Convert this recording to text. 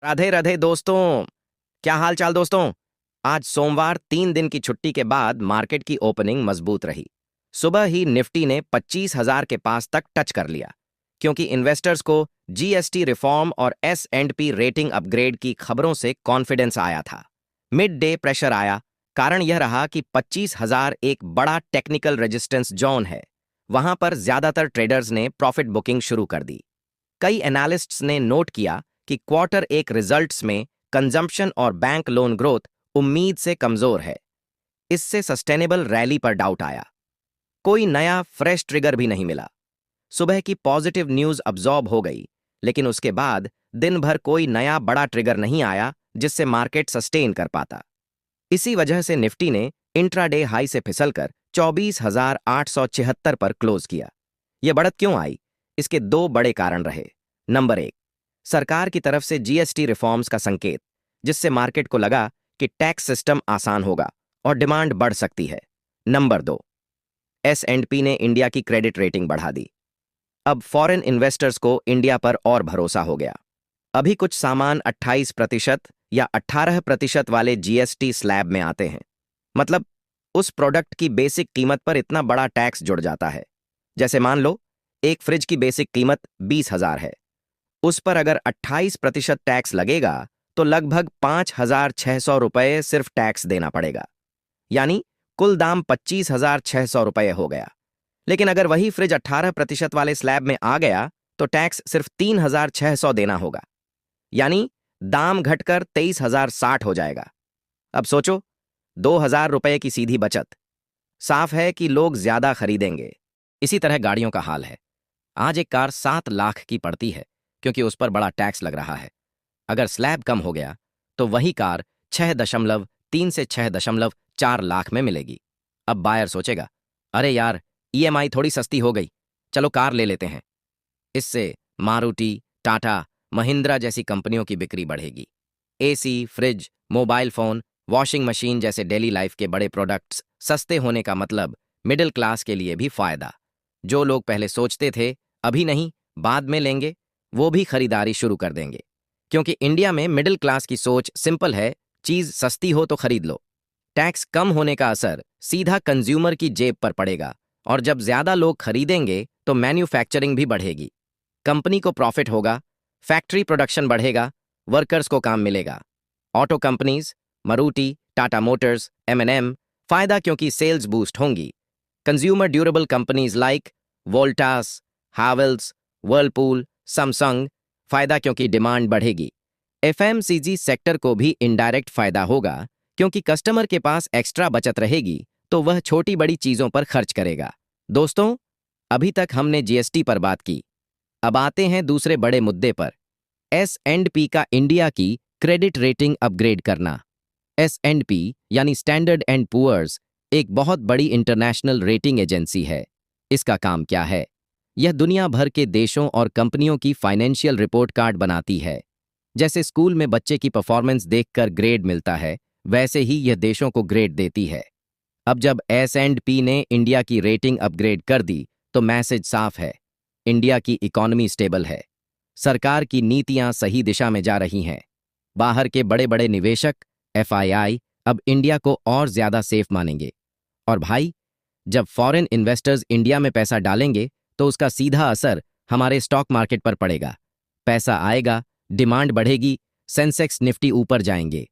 राधे राधे दोस्तों। क्या हाल चाल दोस्तों। आज सोमवार 3 दिन की छुट्टी के बाद मार्केट की ओपनिंग मजबूत रही। सुबह ही निफ्टी ने 25,000 के पास तक टच कर लिया, क्योंकि इन्वेस्टर्स को जीएसटी रिफॉर्म और एस&पी रेटिंग अपग्रेड की खबरों से कॉन्फिडेंस आया था। मिड डे प्रेशर आया। कारण यह रहा कि 25,000 एक बड़ा टेक्निकल रेजिस्टेंस जोन है। वहां पर ज्यादातर ट्रेडर्स ने प्रॉफिट बुकिंग शुरू कर दी। कई एनालिस्ट्स ने नोट किया कि क्वार्टर एक रिजल्ट्स में कंजम्पशन और बैंक लोन ग्रोथ उम्मीद से कमजोर है। इससे सस्टेनेबल रैली पर डाउट आया। कोई नया फ्रेश ट्रिगर भी नहीं मिला। सुबह की पॉजिटिव न्यूज अब्जॉर्ब हो गई, लेकिन उसके बाद दिन भर कोई नया बड़ा ट्रिगर नहीं आया जिससे मार्केट सस्टेन कर पाता। इसी वजह से निफ्टी ने इंट्राडे हाई से फिसलकर 24,876 पर क्लोज किया। यह बढ़त क्यों आई? इसके दो बड़े कारण रहे। नंबर एक, सरकार की तरफ से जीएसटी रिफॉर्म्स का संकेत, जिससे मार्केट को लगा कि टैक्स सिस्टम आसान होगा और डिमांड बढ़ सकती है। नंबर दो, एस&पी ने इंडिया की क्रेडिट रेटिंग बढ़ा दी। अब फॉरेन इन्वेस्टर्स को इंडिया पर और भरोसा हो गया। अभी कुछ सामान 28% या 18% वाले जीएसटी स्लैब में आते हैं। मतलब उस प्रोडक्ट की बेसिक कीमत पर इतना बड़ा टैक्स जुड़ जाता है। जैसे मान लो एक फ्रिज की बेसिक कीमत 20,000 है, उस पर अगर 28% टैक्स लगेगा तो लगभग 5,600 रुपये सिर्फ टैक्स देना पड़ेगा। यानी कुल दाम 25,600 रुपये हो गया। लेकिन अगर वही फ्रिज 18% वाले स्लैब में आ गया तो टैक्स सिर्फ 3,600 देना होगा। यानी दाम घटकर 23,060 हो जाएगा। अब सोचो, 2,000 रुपये की सीधी बचत। साफ है कि लोग ज्यादा खरीदेंगे। इसी तरह गाड़ियों का हाल है। आज एक कार 7 लाख की पड़ती है क्योंकि उस पर बड़ा टैक्स लग रहा है। अगर स्लैब कम हो गया तो वही कार 6.3 से 6.4 लाख में मिलेगी। अब बायर सोचेगा, अरे यार, ईएमआई थोड़ी सस्ती हो गई, चलो कार ले लेते हैं। इससे मारुति, टाटा, महिंद्रा जैसी कंपनियों की बिक्री बढ़ेगी। AC, fridge, mobile phone, washing machine जैसे डेली लाइफ के बड़े प्रोडक्ट्स सस्ते होने का मतलब मिडिल क्लास के लिए भी फायदा। जो लोग पहले सोचते थे अभी नहीं बाद में लेंगे, वो भी खरीदारी शुरू कर देंगे। क्योंकि इंडिया में मिडिल क्लास की सोच सिंपल है, चीज सस्ती हो तो खरीद लो। टैक्स कम होने का असर सीधा कंज्यूमर की जेब पर पड़ेगा, और जब ज्यादा लोग खरीदेंगे तो मैन्युफैक्चरिंग भी बढ़ेगी। कंपनी को प्रॉफिट होगा, फैक्ट्री प्रोडक्शन बढ़ेगा, वर्कर्स को काम मिलेगा। Auto companies, Maruti, Tata Motors, एम&एम फायदा क्योंकि सेल्स बूस्ट होंगी। Consumer durable companies like Voltas, Havells, Whirlpool, Samsung फायदा क्योंकि डिमांड बढ़ेगी। एफएमसीजी सेक्टर को भी इनडायरेक्ट फायदा होगा, क्योंकि कस्टमर के पास एक्स्ट्रा बचत रहेगी तो वह छोटी बड़ी चीजों पर खर्च करेगा। दोस्तों, अभी तक हमने जीएसटी पर बात की। अब आते हैं दूसरे बड़े मुद्दे पर, एस&पी का इंडिया की क्रेडिट रेटिंग अपग्रेड करना। एस&पी यानी स्टैंडर्ड एंड पुअर्स एक बहुत बड़ी इंटरनेशनल रेटिंग एजेंसी है। इसका काम क्या है? यह दुनिया भर के देशों और कंपनियों की फाइनेंशियल रिपोर्ट कार्ड बनाती है। जैसे स्कूल में बच्चे की परफॉर्मेंस देखकर ग्रेड मिलता है, वैसे ही यह देशों को ग्रेड देती है। अब जब एस&पी ने इंडिया की रेटिंग अपग्रेड कर दी तो मैसेज साफ है, इंडिया की इकोनॉमी स्टेबल है, सरकार की नीतियां सही दिशा में जा रही हैं। बाहर के बड़े बड़े निवेशक, एफआईआई अब इंडिया को और ज्यादा सेफ मानेंगे। और भाई, जब फॉरेन इन्वेस्टर्स इंडिया में पैसा डालेंगे तो उसका सीधा असर हमारे स्टॉक मार्केट पर पड़ेगा। पैसा आएगा, डिमांड बढ़ेगी, सेंसेक्स निफ्टी ऊपर जाएंगे।